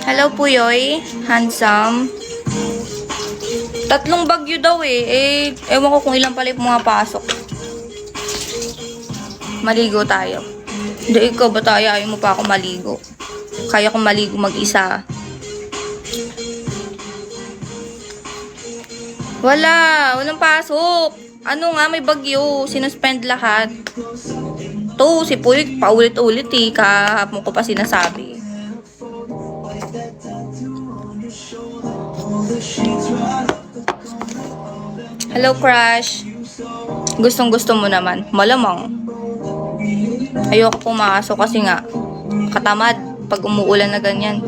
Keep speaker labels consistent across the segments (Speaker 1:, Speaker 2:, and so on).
Speaker 1: Hello, Puyoy. Handsome. Tatlong bagyo daw eh. Ewan ko kung ilang pala yung pumapasok. Maligo tayo. Hindi, ikaw ba tayo? Ayaw mo pa ako maligo. Kaya kong maligo mag-isa. Walang pasok. Ano nga, may bagyo. Sinuspend lahat. To, si Puyoy, paulit-ulit eh. Kahapon ko pa sinasabi. Hello, crush. Gustong-gusto mo naman. Malamang. Ayoko pumasok kasi nga katamad pag umuulan na ganyan.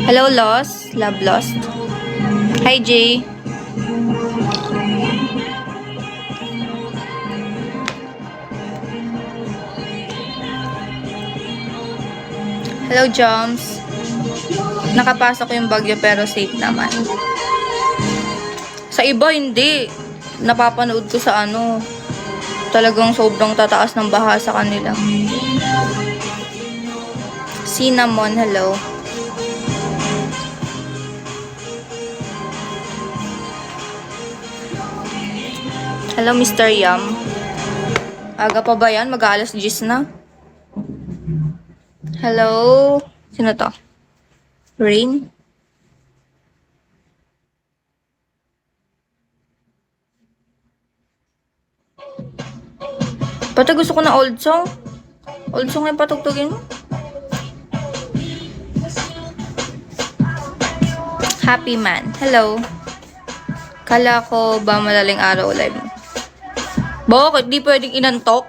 Speaker 1: Hello, Lost. Love Lost. Hi, Jay. Hello, Joms. Nakapasok yung bagyo pero safe naman. Sa iba, hindi. Napapanood ko sa ano. Talagang sobrang tataas ng baha sa kanila. Cinnamon, hello. Hello, Mr. Yum. Aga pa ba yan? Mag-aalas 10 na. Hello? Sino to? Rain? Pati gusto ko na old song. Old song yung patugtugin mo. Happy man. Hello. Kala ko ba madaling araw live mo? Bakit? Di pwedeng inantok?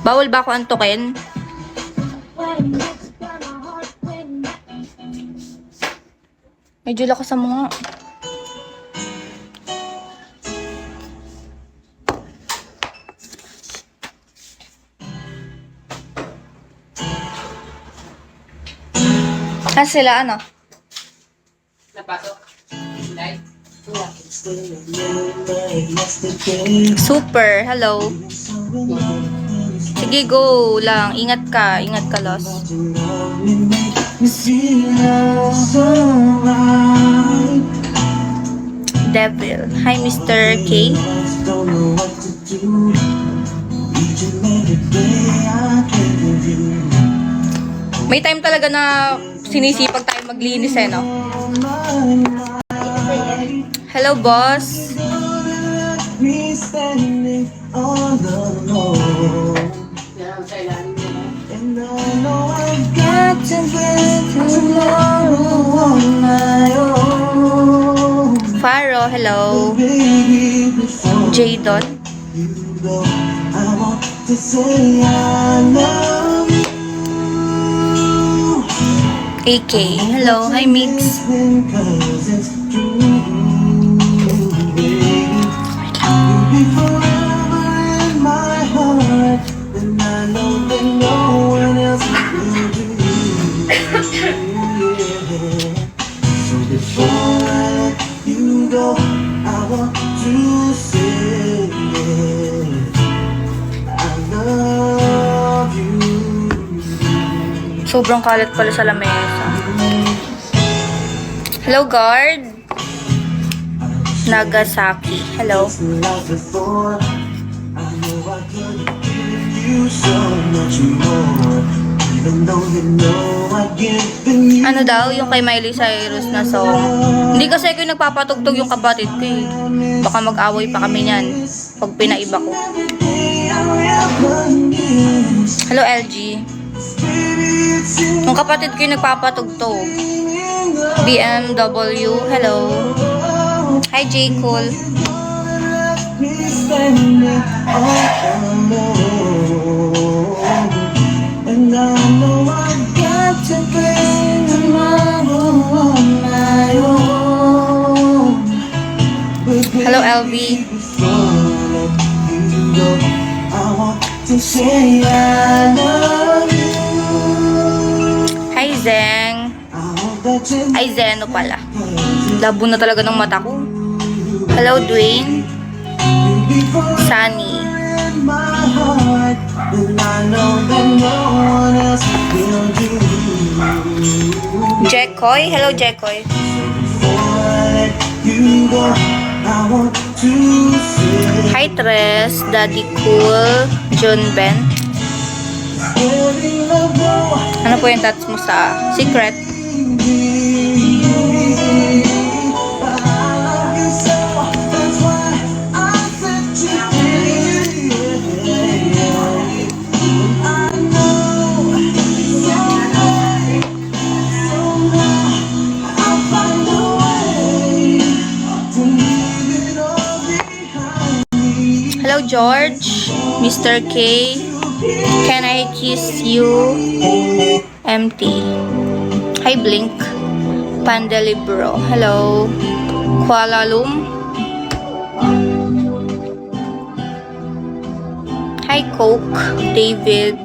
Speaker 1: Bawal ba ako antokin? Medyo lakas sa mga. Sila ano?
Speaker 2: Napasok. Light.
Speaker 1: Super. Hello. Sige, go lang. Ingat ka. Ingat ka, Los. Devil. Hi, Mr. K. May time talaga na sinisipag tayo maglinis eh, no? Hello, boss. Faro, hello. Jadon. AK, hello. Hi, Mix. Sobrang kalat pala sa lamesa. Hello, guard. Nagasaki. Hello. Ano daw yung kay Miley Cyrus na song? Hindi kasi ako yung nagpapatugtog yung kapatid ko eh. Baka mag-away pa kami niyan pag pinaiba ko. Hello, LG. Yung kapatid ko yung nagpapatugtog. BMW, hello. Hi, J. Cole. Hello, LV. Hi, Zeng. Ay, Zeno pala. Labo na talaga ng mata ko. Hello, Dwayne. Sunny. Jekoy. Hello, Jekoy. Hi, Tres. Daddy Cool. John Ben. Ano po yung tats mo sa secret? Hello, George. Mr. K. Can I kiss you? Empty. Hi, Blink. Pandelibro. Hello. Kuala Lum. Hi, Coke. David.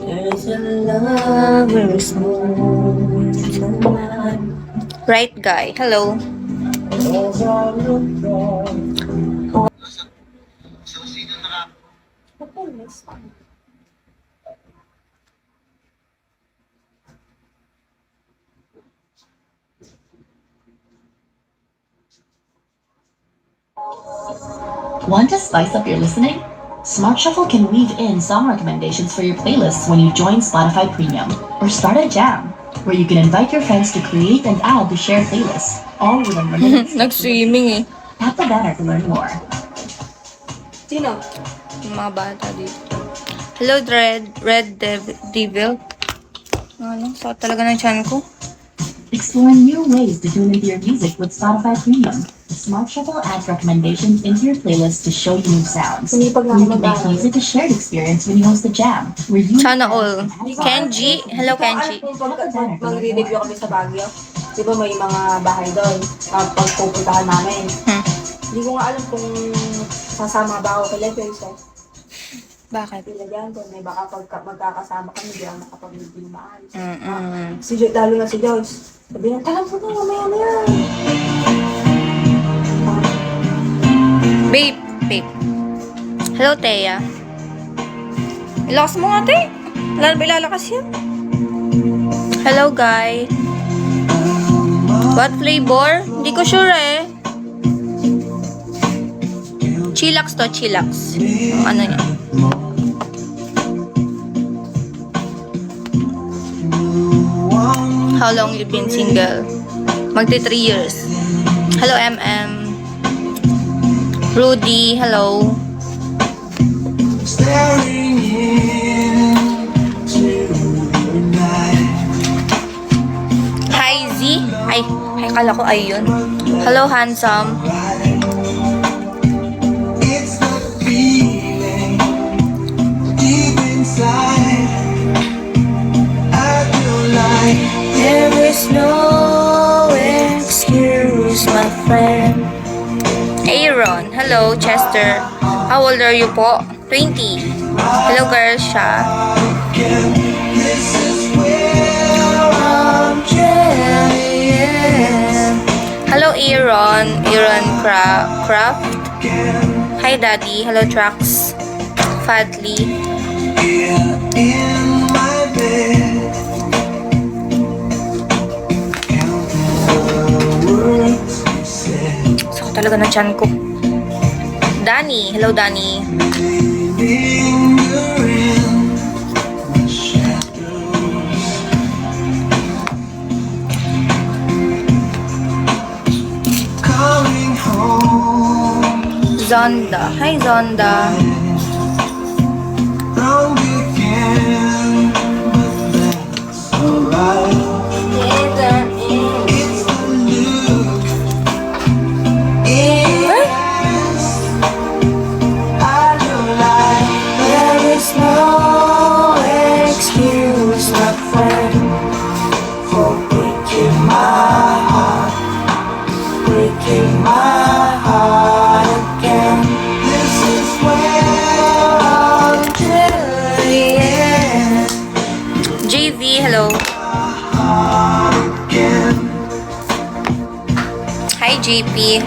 Speaker 1: There's a lover's moon tonight. Right guy. Hello.
Speaker 3: Want to spice up your listening? Smart Shuffle can weave in song recommendations for your playlists when you join Spotify Premium. Or start a jam, where you can invite your friends to create and add to share playlists, all with unlimited
Speaker 1: Nag-swimming eh.
Speaker 3: Tap the banner to learn more.
Speaker 1: Sino? Yung mga bata dito. Hello, Devil. Ano? Sakit talaga ng chan ko.
Speaker 3: Explore new ways to tune into your music with Spotify Premium. The Smart Shuffle adds recommendations into your playlist to show you new sounds. You can make music a shared experience when you host a jam. Where you
Speaker 1: Sana all. Kenji. Hello, Kenji.
Speaker 4: Kung magre-review kami sa Baguio, di ba may mga bahay doon pag pupuntahan namin. Hindi ko nga alam kung sasama ba ako kay Level.
Speaker 1: Bakit?
Speaker 4: Sila dyan, kung may baka pag magkakasama kami, di ako nakapag-review na maayos. Lalo na si Joyce. Sabi niya, talang po na, mamaya na yan.
Speaker 1: Babe. Hello, Thea. Ilakas mo nga, te. Wala na ba ilalakas yan? Hello, guy. What flavor? Hindi ko sure eh. Chillax to, chillax. Ano niya? How long you been single? Magti 3 years. Hello, MM. Rudy, hello. Hi, Z. Ay, kala ko ayun. Hello, handsome. There is no excuse, my friend. Aaron, hello, Chester. How old are you po? 20. Hello, girl, siya. Hello, Aaron. Aaron Craft. Hi, Daddy. Hello, Trax. Fadly. Sakit talaga na chan ko. Danny. Hello, Danny. Zonda. Hi, Zonda. JV, hello. Hi, JP.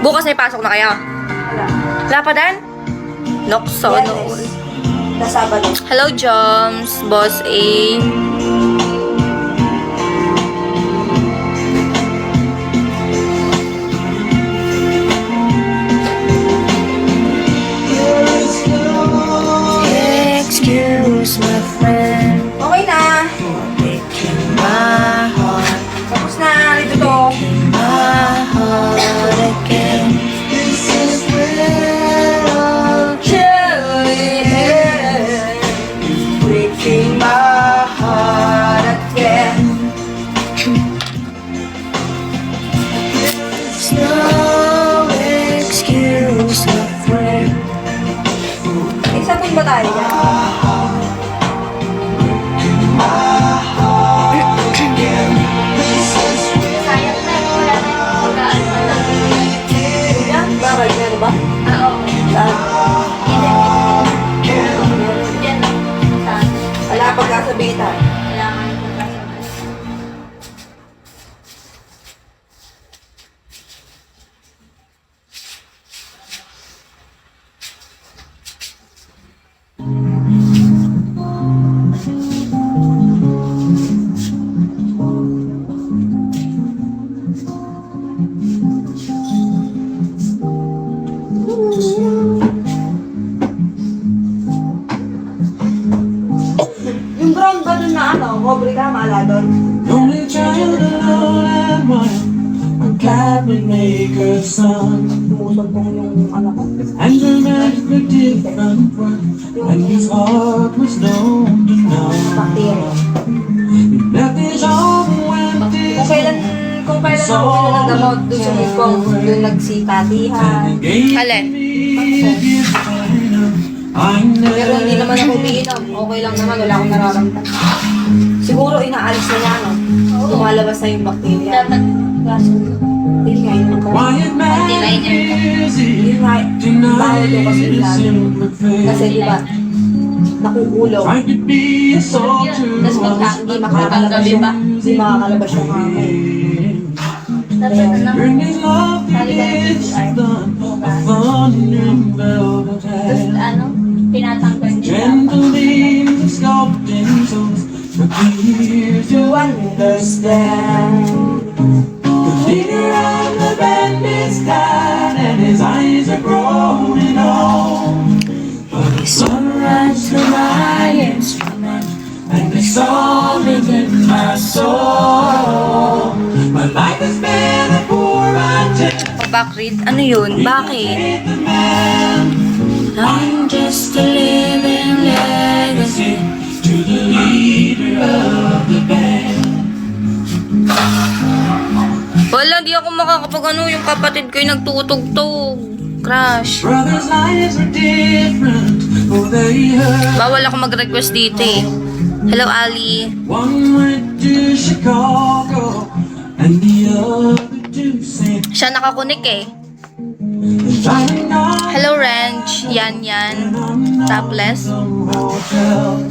Speaker 1: Bukas may pasok na kaya?
Speaker 4: Wala.
Speaker 1: Wala pa dan? Nokso, no.
Speaker 4: Na Sabado.
Speaker 1: Hello, Joms. Boss A. Excuse my friend.
Speaker 4: Okay na.
Speaker 1: My heart,
Speaker 4: Tapos na. Ito to.
Speaker 1: my heart again. This is where I'll carry it.
Speaker 4: Breaking my heart again.
Speaker 1: There's no excuse, my friend.
Speaker 4: Isa po ba tayo dyan? Yan? Bakit? Meron ba? Saan? Wala pagkasabitan. Yung brown ba dun na ano? Cobre ka, maala doon.
Speaker 5: Only child alone and one, a cabinet maker's son,
Speaker 4: Tumusog kong yung ano ko.
Speaker 5: and her man a different one, and his heart was known to none.
Speaker 4: Bacteria.
Speaker 5: He left his home when
Speaker 4: Kung kailan ako ng gamot doon sa Hukong, doon nagsikatihan.
Speaker 1: Alin?
Speaker 4: Pero hindi naman ako umiinom. Okay lang naman, wala akong nararamdaman. Siguro inaalis na yan, no? Lumalabas na yung bacteria.
Speaker 6: Dapat gaso.
Speaker 4: Hindi nga yun.
Speaker 5: Quiet man is
Speaker 4: Yun nga, bawal ko kasi lalo. Kasi di ba, nakukulo.
Speaker 5: trying to be a soldier.
Speaker 6: Tapos
Speaker 4: Hindi makakalabas yung, hindi makakalabas yung hangin.
Speaker 6: Dapat na lang.
Speaker 5: Bringing love to this done, a thundering velvet
Speaker 6: Tapos
Speaker 5: hand.
Speaker 6: tinatanggal niya.
Speaker 5: Gentle beams of sculpting souls, the tears
Speaker 4: To understand.
Speaker 5: The leader of the band is gone, and his eyes are growing old. But the sunrise to my instrument, and the song within my soul. My life has been a poor attempt
Speaker 1: Backread? Ano yun? Bakit?
Speaker 5: the man.
Speaker 1: I'm just a living legacy.
Speaker 5: To the leader of the band.
Speaker 1: Wala, di ako makakapag ano, yung kapatid ko yung nagtutugtog. Crush.
Speaker 5: Brothers' lives were different, for they heard.
Speaker 1: Bawal ako mag-request dito eh. Hello, Ali.
Speaker 5: One went to Chicago, and the other to St.
Speaker 1: Siya nakakunik eh.
Speaker 5: Driving on
Speaker 1: Hello, Ranch. Yan. Topless.
Speaker 5: some hotel,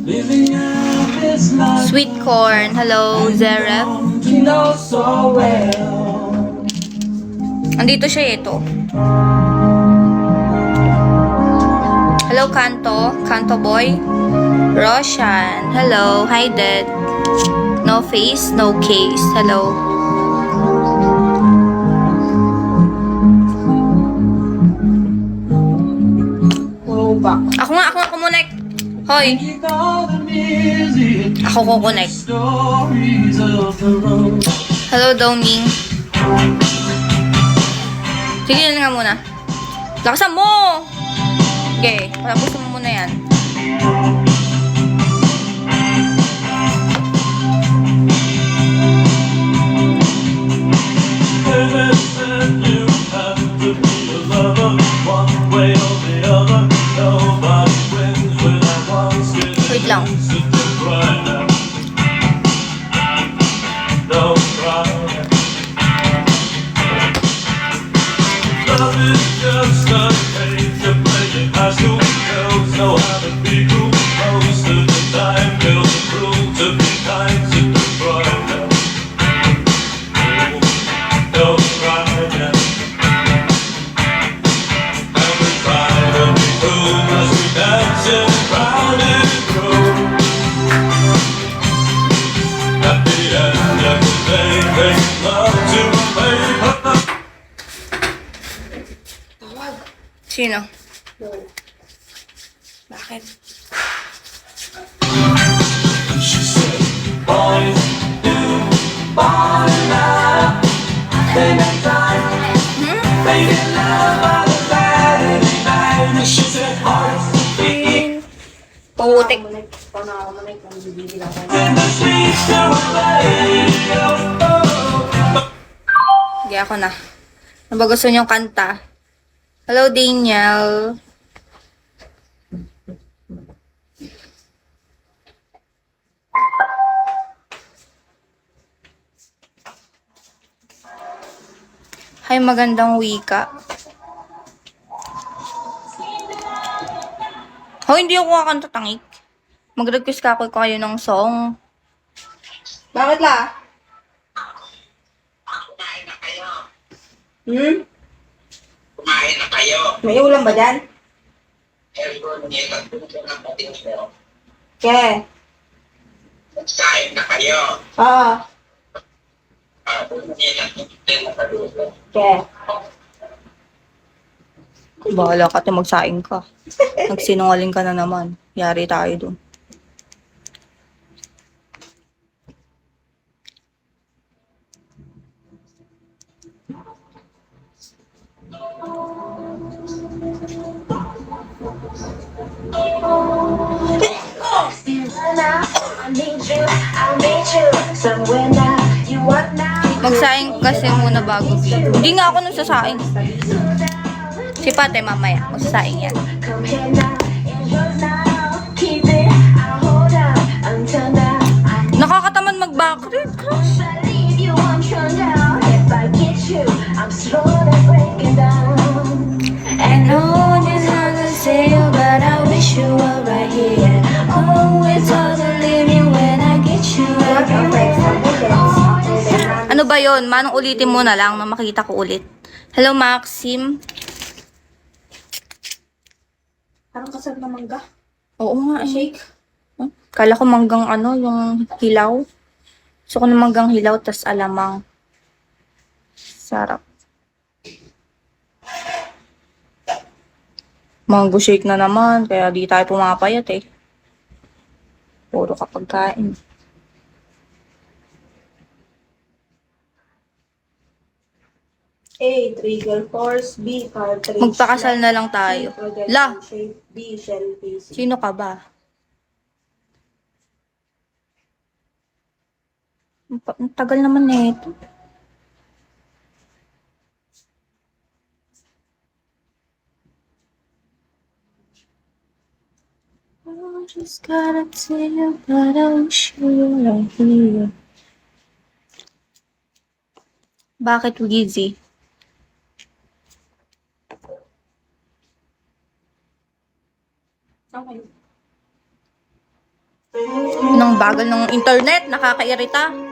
Speaker 5: living out this life
Speaker 1: Sweet corn. Hello, Zeref.
Speaker 5: you know so well.
Speaker 1: Andito siya ito. Hello, Kanto. Kanto boy. Roshan. Hello. Hi, Dad. No face, no case. Hello.
Speaker 4: Throwback.
Speaker 1: Ako nga kumonek. Hoy,
Speaker 5: Keep all the music,
Speaker 1: ako kukonek.
Speaker 5: stories of the road.
Speaker 1: Hello, Doming. Sige na nga muna. Lakasan mo! Okay, patapusin mo muna yan.
Speaker 5: You have to be a lover, one way or the other. Nobody wins without one skin.
Speaker 1: Wait lang.
Speaker 5: Don't cry. Love is just a game to play. High school girls know how to be cool. Make love to a paper.
Speaker 1: Sino? Bakit?
Speaker 5: She said, boys do fall in love. They make time, they get love on a Saturday night. And she said, hearts beat
Speaker 1: Putik.
Speaker 4: Paano ako manay kung bibili lang tayo.
Speaker 5: in the streets to a radio.
Speaker 1: Sige, ako na. Ano ba gusto niyong kanta? Hello, Daniel. Hi, magandang wika. Oh, hindi ako kakanta, tangik. Mag-request ka ako kayo ng song.
Speaker 4: Bakit la? Hmm?
Speaker 7: Kumain na kayo.
Speaker 4: May ulam ba dyan?
Speaker 7: Aircon niya, nagpupunta ng pating nyo.
Speaker 4: Ke.
Speaker 7: Nagsahin na kayo.
Speaker 4: Oo.
Speaker 7: Niya, nagpupunta na kayo.
Speaker 4: Ke.
Speaker 1: Bahala ka, magsaing ka. Nagsinungaling ka na naman. Yari tayo dun. Magsaing kasi muna bago video. Hindi nga ako nagsasaing. Si Pate mamaya, magsasaing yan. Nakakatamad mag-backread, crush. I know this hard to say, but I wish you were right here. Oh, it's hard to leave you when I get you everywhere. Ano ba yon? Manong ulitin mo na lang na makita ko ulit. Hello, Maxim.
Speaker 4: Parang kasal na mangga.
Speaker 1: Oo nga, eh.
Speaker 4: Shake.
Speaker 1: Kala ko manggang ano, yung hilaw. Gusto ko na manggang hilaw, tas alamang. Sarap. Mango shake na naman, kaya di tayo pumapayat eh. Puro kapag kain.
Speaker 4: A. Trigger force. B. Cartridge.
Speaker 1: Magpakasal na lang tayo.
Speaker 4: C. Projection
Speaker 1: La!
Speaker 4: shape. D. Shell casing.
Speaker 1: Sino ka ba? Ang tagal naman eh ito. I just gotta tell you, but I wish you were right here. Bakit Wheezy?
Speaker 4: Okay.
Speaker 1: Nang bagal ng internet, nakakairita.